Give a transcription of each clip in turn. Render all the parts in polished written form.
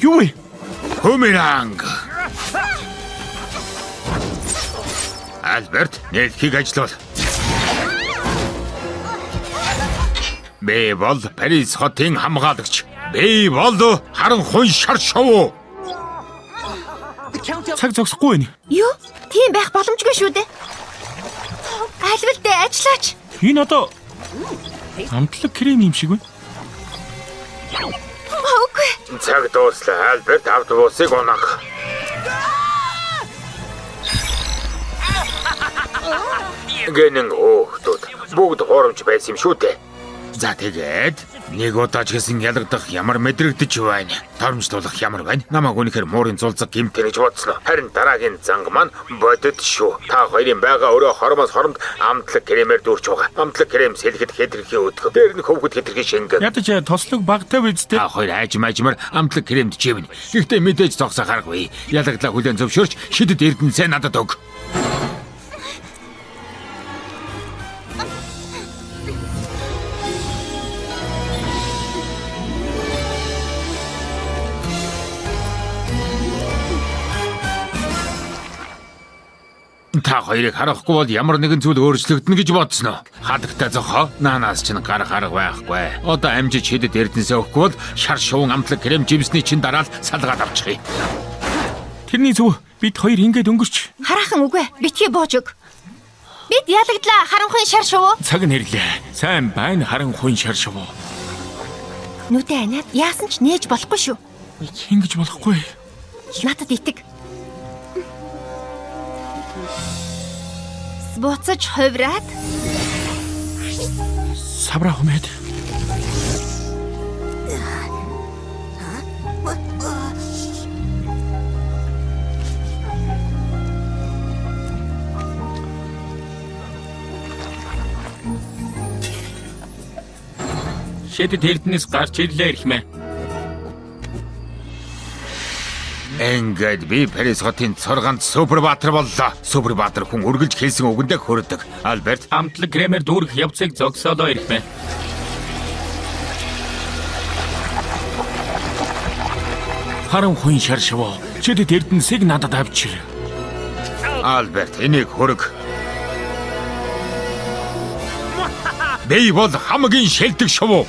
Юу вэ? Бумеранг. Альберт, нээлтийг ажиллавал. Би бол Парис хотын хамгаалагч. Би бол харанхуй шар шоу. Цаг зогсохгүй байна. Юу? Тийм байх боломжгүй шүү дээ. Альвэлдээ ажиллаач. Энэ одоо амтлаг крем юм шиг байна. Үгүй. Цаг дуслаа. Альберт автобусыг унах. Гэнэн хөөхтүүд бүгд хуурамч байсан юм шүү дээ. За тэгээд нэг удаа ч гэсэн ялгадах ямар мэдрэгдэж байна. Торомжлуулах ямар байна. Намайг үнэхээр муурын зулцаг гимтэ гэж бодсноо. Харин дараагийн занг маань бодит шүү. Та хоёрын байгаа өрөө хормоос хормд амтлаг кремээр дүүрч байгаа. Амтлаг крем сэлгэд хэтэрхий өдгөө. Дээр нь хөвгөд хэтэрхий шингэн. Ядаж тослог багтай бидтэй. Та хоёр ажмаар амтлаг кремд чивнэ. Гэхдээ мэдээж зогсох аргагүй. Ялагдлаа хүлэн зөвшөөрч шидэд эрдэнэсээ надад өг. Та хоёрыг харахгүй бол ямар нэгэн зүйл өөрчлөгдөнө гэж бодсноо. Хадагтай зохоо, наанаас чинь гар гарга байхгүй. Одоо амжиж хидэд эрдэнэсээ өгөхгүй бол шар шуун амтлаг крем живсний чинь дараал салгаад авчихъя. Тэрний зүг бид хоёр ингэж өнгөрч. Хараахан үгүй. Битгий бууж өг. Бид ялагдлаа харанхуй шар шувуу. Цаг нэрлээ. Сайн байна харанхуй шар шувуу. Нүдэ анаад яасан ч нээж болохгүй шүү. Ингэж болохгүй. Надад итэг. Буцаж хувраад савра хумээд шидэд эрдэнэс гарч ирлээ ирхмэ. Ингээд би Парис хотын цорганд Супербаатар боллоо. Супербаатар хүн үргэлж хэлсэн үгэндээ хүрдэг. Альберт, Амтлаг кремээр дүүрэх явцыг зогсоолоо ирхмэ. Харанхуй шар шавуу. Шидэд эрдэнэсийг надад авчир. Альберт, энийг хөрөг. Би бол хамгийн шилдэг шувуу.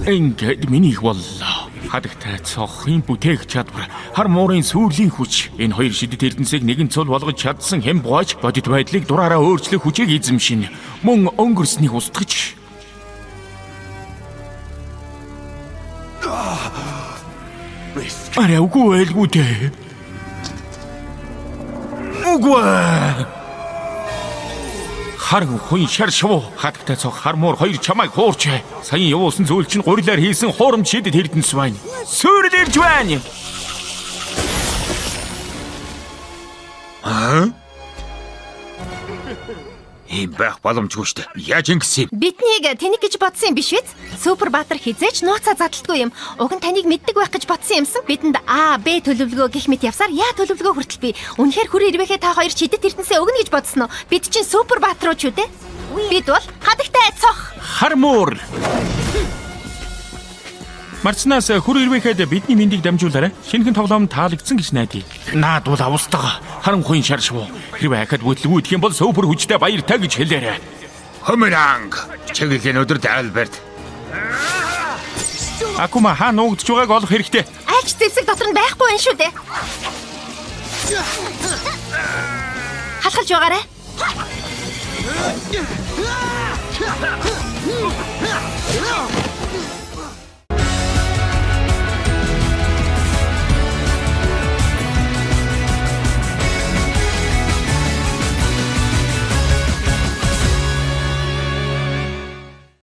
Ингээд минийх боллоо. Хадагтай цохын бүтээх чадвар, хар муурын сүрлийн хүч. Энэ хоёр шидэд эрдэнэсийг нэгэн цул болгож чадсан хэн бууж бодит байдлыг дураараа өөрчлөх хүчийг эзэмшин. Мөн өнгөрснийг устгаж. Арай үгүй байлгүйтэй. Үгүй. Харанхуй шар шавуу. Хатагтай цог хармуур хоёр чамайг хуурч. Саяхан явуулсан зүйл чинь гурилаар хийсэн хуурамч шидэд эрдэнэс байна. Сүрлэрж байна. Ийм байх боломжгүй шүү дээ. Яаж ингэсэн юм? биднийг тэнийг гэж бодсон юм биш үү? Супербаатар хизээч нууцаа задлтгүй юм. Уг нь таныг мэддэг байх гэж бодсон юмсан. Бидэнд А, Б төлөвлөгөө гэх мэт явсаар яа төлөвлөгөө хүртэл би. Үнэхээр хүрээ ирвэхээ та хоёр шидэд эрдэнэсээ өгнө гэж бодсон уу? Бид чинь Супербаатарууд шүү дээ. Бид бол хадагтай цох. Хармуур. Марцнаас хүр ирвэхэд бидний мэндийг дамжуулаарай. Шинэхэн тоглоом таалагдсан гэж найдаа. Наад бол австага. Харанхуй шар шавуу. Хэрвээ ахад бүтлгүй идэх юм бол супер хүчтэй баяртай гэж хэлээрэй. Бумеранг. Чиглэлийн өдөрт Альберт. Акума хаа нуугдж байгааг олох хэрэгтэй. Альч зэвсэг дотор нь байхгүй байх шүү дээ. Халахалж байгаарай.